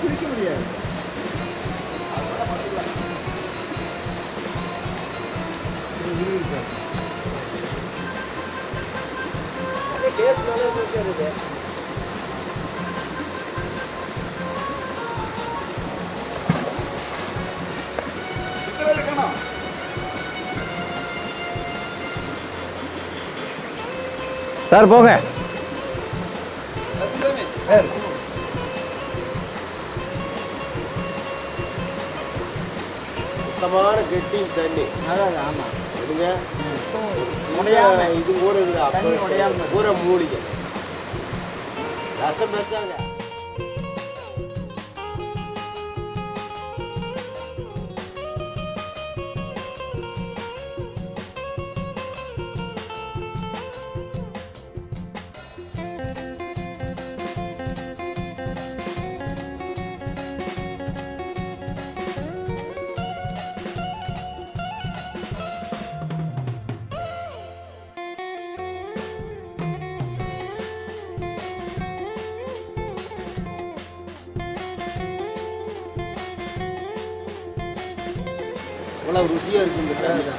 குடிக்க முடியாது. சார் போங்க. சுத்தமான கெட்டி தண்ணி. அதான் ஆமாம். இதுங்க உடையாம இது கூட தண்ணி உடையாம பூரா மூலிகை ரசம் வச்சாங்க. அவ்வளோ ருசியாக இருக்குங்க.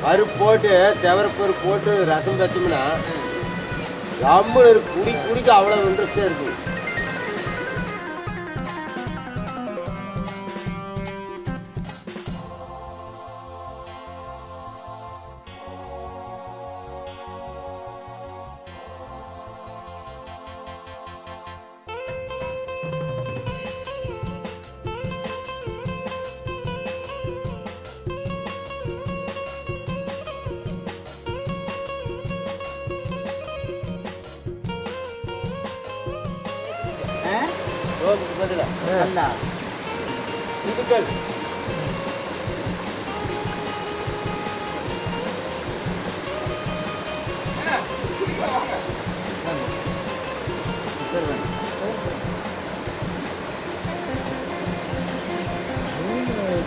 பருப்பு போட்டு துவரப்பருப்பு போட்டு ரசம் வச்சோம்னா ஜம்முன்னு இருக்கு. குடிக்க அவ்வளோ இன்ட்ரெஸ்டாக இருக்குது. ரோமுக்கு பதிலாக இதுக்கள்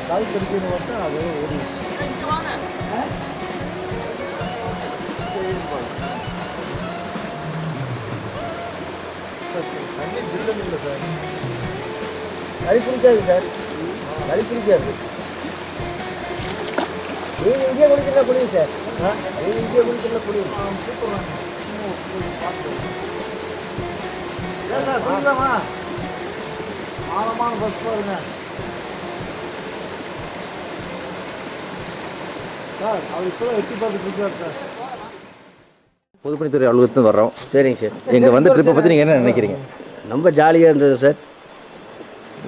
கால் கடிக்கணும் பார்த்தா அது ஒரு தண்ணி ஜில்லுன்னு இல்லை சார். கறி பிடிக்காது சார், கறி பிடிக்காது. நீங்கள் இங்கே குடிக்கிறதா குடிங்க சார். நீங்கள் இங்கே குடிக்கிறதா குடிங்க. ஏன் சார் குடிக்கலாமா? ஆழமான பஸ் பாருங்க சார். அவர் இப்போ எட்டி பார்த்து குடிச்சார் சார். பொதுப்பணித்துறை அலுவலகத்துக்கு வர்றோம். சரிங்க சார். எங்கள் வந்து ட்ரிப்பை பற்றி நீங்கள் என்ன நினைக்கிறீங்க? ரொம்ப ஜாலியாக இருந்தது சார்.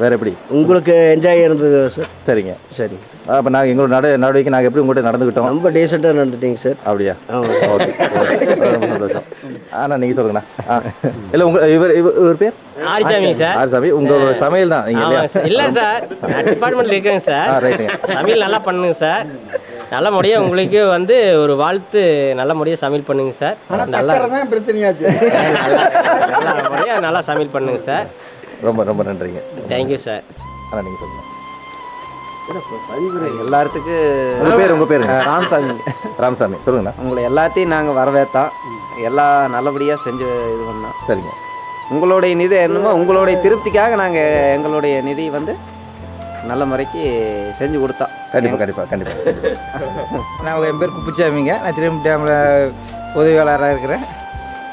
வேறு எப்படி உங்களுக்கு என்ஜாய் இருந்தது சார். சரிங்க. சரி, அப்போ நாங்கள் எங்களோட நடவடிக்கை நாங்கள் எப்படி உங்கள்கிட்ட நடந்துக்கிட்டோம்? ரொம்ப டீசெண்டாக நடந்துட்டீங்க சார். அப்படியா? ஓகே, ரொம்ப சந்தோஷம். நீங்கள் சொல்லுங்கண்ணா. இல்லை இவர் பேர் ஆரிசாமி சார். ஆரிசாமி, உங்களோட சமையல் தான் நீங்கள்? இல்லை சார், நான் டிபார்ட்மெண்ட்டில் இருக்கேங்க சார். ரைட்டுங்க. சமையல் நல்லா பண்ணுங்க சார். நல்ல முறையாக உங்களுக்கு ஒரு வாழ்த்து, நல்ல முறையாக சமையல் பண்ணுங்க சார். நல்லா பிரச்சனையாச்சு. நல்ல முறையாக நல்லா சமையல் பண்ணுங்க சார். ரொம்ப ரொம்ப நன்றிங்க. Thank you sir. நீங்கள் சொல்லுங்கள். எல்லாத்துக்கும் உங்கள் பேர் ராமசாமி. ராமசாமி, சொல்லுங்கண்ணா. உங்களை எல்லாத்தையும் நாங்கள் வரவேற்றோம். எல்லாம் நல்லபடியாக செஞ்சு இது பண்ணோம். சரிங்க. உங்களுடைய நிதி என்னமோ உங்களுடைய திருப்திக்காக நாங்கள் எங்களுடைய நிதி நல்ல முறைக்கு செஞ்சு கொடுத்தோம். கண்டிப்பாக. நான் என் பேர் குப்புச்சாமிங்க. நான் திரும்ப டேமில் உதவியாளராக இருக்கிறேன்.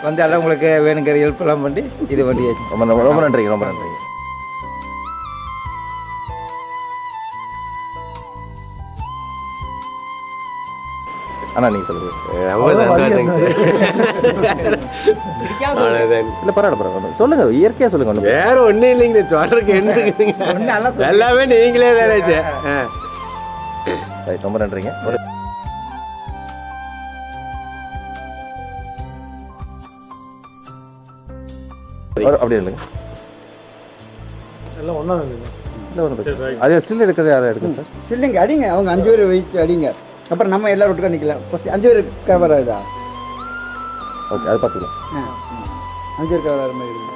எல்லாம் உங்களுக்கு வேணுங்கிற ஹெல்ப்லாம் பண்ணி இது பண்ணி ரொம்ப நன்றிங்க. ரொம்ப நன்றிங்க. நீங்கள் சொல்லுங்கள். இல்லை பரவாயில்ல, சொல்லுங்கள், இயற்கையாக சொல்லுங்கள். வேற ஒன்றும் இல்லைங்க, சொல்றதுக்கு என்ன இருக்குதுங்க, எல்லாமே நீங்களே தானே. ரொம்ப நன்றிங்க. அப்படி இல்லைங்க, எல்லாம் ஒன்றா இல்லைங்க. இல்லை ஒன்றும் பிரச்சனை. அது ஸ்டில் எடுக்கிறது யாரும் எடுக்கும் சார்? இல்லைங்க, அடிங்க. அவங்க 5 பேர் வைத்து அடிங்க. அப்புறம் நம்ம எல்லாரும் விட்டுக்க நிற்கலாம். ஃபஸ்ட் 5 பேர் கவர் ஆகுதா? ஓகே, அது பார்த்துக்கலாம். 5 பேர் கவர் ஆகிற மாதிரி இருக்குங்க.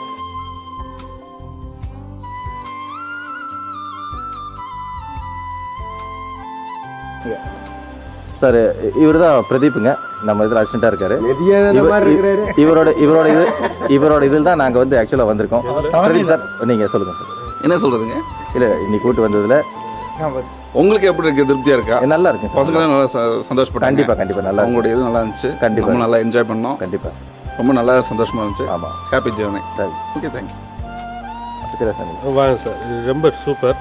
சார், இவர் தான் பிரதீப்புங்க, நம்ம இதில் அசிஸ்டண்டாக இருக்காரு. இவரோட இதில் தான் நாங்கள் ஆக்சுவலாக வந்திருக்கோம். பிரதீப் சார், நீங்கள் சொல்லுங்கள் சார். என்ன சொல்கிறதுங்க? இல்லை, இன்னைக்கு கூட்டு வந்ததில் உங்களுக்கு எப்படி இருக்குது? திருப்தியாக இருக்கா? நல்லா இருக்கு. பசங்களாம் நல்லா சந்தோஷப்பட்டாங்க. கண்டிப்பாக நல்லா. உங்களுடைய இது நல்லா இருந்துச்சு. கண்டிப்பாக ரொம்ப நல்லா என்ஜாய் பண்ணோம். கண்டிப்பாக ரொம்ப நல்லா சந்தோஷமாக இருந்துச்சு. ஆமாம். Happy journey. Okay, thank you. வாங்க சார், இது ரொம்ப சூப்பர்.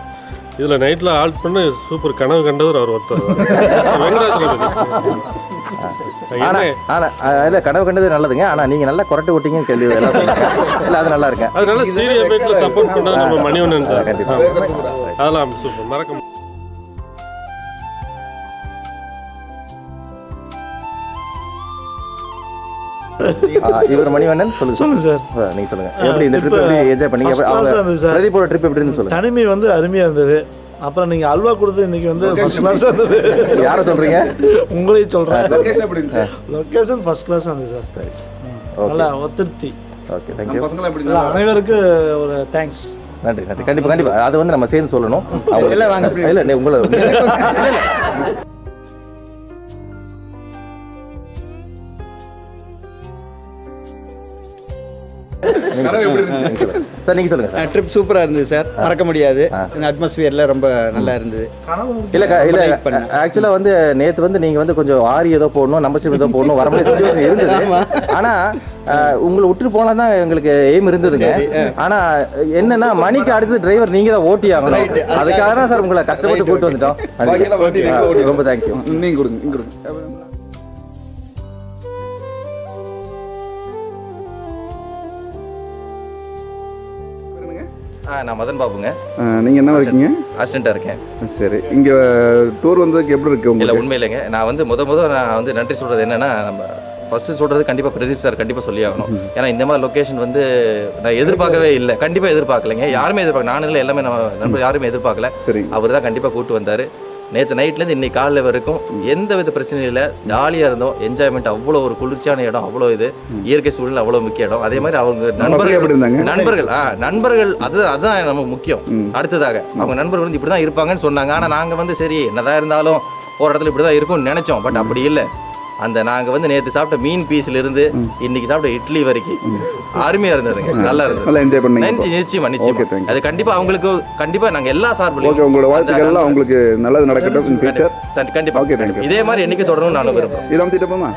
இதில் நைட்டில் ஆல்ட் பண்ண சூப்பர் கனவு கண்டவர் அவர் ஒருத்தர். இல்லை, கனவு கண்டது நல்லதுங்க. ஆனால் நீங்கள் நல்லா குரட்டு ஓட்டிங்கன்னு கேள்வி எல்லாம் சொன்னாங்க. இல்லை, அது நல்லா இருக்கேன். அது நல்ல ஸ்டீரியோ பைக்கில் சப்போர்ட் பண்ணது நம்ம மணிவண்ணன் சார். கண்டிப்பாக அதெல்லாம் சூப்பர், மறக்க. இவர் மணிவண்ணன், சொல்லுங்க சார். நீங்க சொல்லுங்க, எப்படி இந்த ட்ரிப் எப்படி என்ஜாய் பண்ணீங்க? பிரதீப்போட ட்ரிப் எப்படி இருந்துச்சு சொல்லுங்க. தனிமை அருமையா இருந்தது. அப்புறம் நீங்க அல்வா கொடுத்து இன்னைக்கு ஃபர்ஸ்ட் கிளாஸ் இருந்தது. யாரை சொல்றீங்க? உங்களையும் சொல்றேன். லொகேஷன் எப்படி இருந்துச்சு? லொகேஷன் ஃபர்ஸ்ட் கிளாஸ் இருந்தது சார். சரி, நல்லா திருப்தி. Okay, thank you. பசங்களாம் எப்படி? அனைவருக்கு ஒரு தேங்க்ஸ். நன்றி. கண்டிப்பா அது நம்ம சேர்ந்து சொல்லணும். அவங்க எல்லாம் வாங்க. இல்லை, உங்களை சார் நீங்கள் சொல்லுங்கள் சார். ட்ரிப் சூப்பராக இருந்தது சார், மறக்க முடியாது. இந்த அட்மாஸ்பியரில் ரொம்ப நல்லா இருந்தது. இல்லை ஆக்சுவலாக நேற்று நீங்கள் கொஞ்சம் ஆரி ஏதோ போடணும், நம்பர் ஏதோ போடணும், வர முடியாத சுச்சுவேஷன் இருந்தது. ஆனால் உங்களை விட்டுட்டு போனால் தான் எங்களுக்கு எய்ம் இருந்ததுங்க. ஆனால் என்னன்னா மணிக்கு அடுத்து டிரைவர் நீங்கள் தான் ஓட்டி ஆகணும். அதுக்காக தான் சார் உங்களை கஷ்டப்பட்டு கூப்பிட்டு வந்துட்டோம். ரொம்ப தேங்க்யூ. நீங்கள் கொடுங்க, இங்கே கொடுங்க. நான் மதன் பாபுங்க. நீங்கள் என்ன இருக்கீங்க? அசிஸ்டண்டாக இருக்கேன். சரி, இங்கே டூர் வந்ததுக்கு எப்படி இருக்கு? இல்லை, உண்மை இல்லைங்க. நான் நான் நன்றி சொல்கிறது என்னென்னா, நம்ம ஃபஸ்ட்டு சொல்கிறது கண்டிப்பாக பிரதீப் சார் கண்டிப்பாக சொல்லி ஆகணும். ஏன்னா இந்த மாதிரி லொக்கேஷன் நான் எதிர்பார்க்கவே இல்லை. கண்டிப்பாக எதிர்பார்க்கலைங்க. யாருமே நானும் இல்லை, எல்லாமே நம்ம நண்பர் யாருமே எதிர்பார்க்கல. சரி, அவர் தான் கண்டிப்பாக கூப்பிட்டு வந்தார். நேற்று நைட்லேருந்து இன்னைக்கு காலையில் வரைக்கும் எந்த வித பிரச்சனையும் இல்லை, ஜாலியாக இருந்தோம். என்ஜாய்மெண்ட் அவ்வளோ ஒரு குளிர்ச்சியான இடம், அவ்வளோ இது இயற்கை சூழல் அவ்வளோ முக்கிய இடம். அதே மாதிரி அவங்க நண்பர்கள் அதுதான் நமக்கு முக்கியம். அடுத்ததாக அவங்க நண்பர்கள் இப்படி தான் இருப்பாங்கன்னு சொன்னாங்க. ஆனால் நாங்கள் சரி என்னதான் இருந்தாலும் ஒரு இடத்துல இப்படி தான் இருக்கும்னு நினச்சோம். பட் அப்படி இல்லை. அந்த நாங்கள் நேற்று சாப்பிட்ட மீன் பீஸ்ல இருந்து இன்னைக்கு சாப்பிட்ட இட்லி வரைக்கும் அருமையா இருந்ததுங்க. நல்லா இருந்தது. நல்லா என்ஜாய் பண்ணீங்க. நிச்சயமா. அது கண்டிப்பா அவங்களுக்கு கண்டிப்பா நாங்க எல்லா சார்பிலும் உங்களோட வாழ்த்துக்கள் எல்லாம் உங்களுக்கு நல்லது நடக்கட்டும். கண்டிப்பா. இதே மாதிரி என்னைக்கு தொடரணும் நான் விரும்புறேன். இதை வந்துட்டு போமா.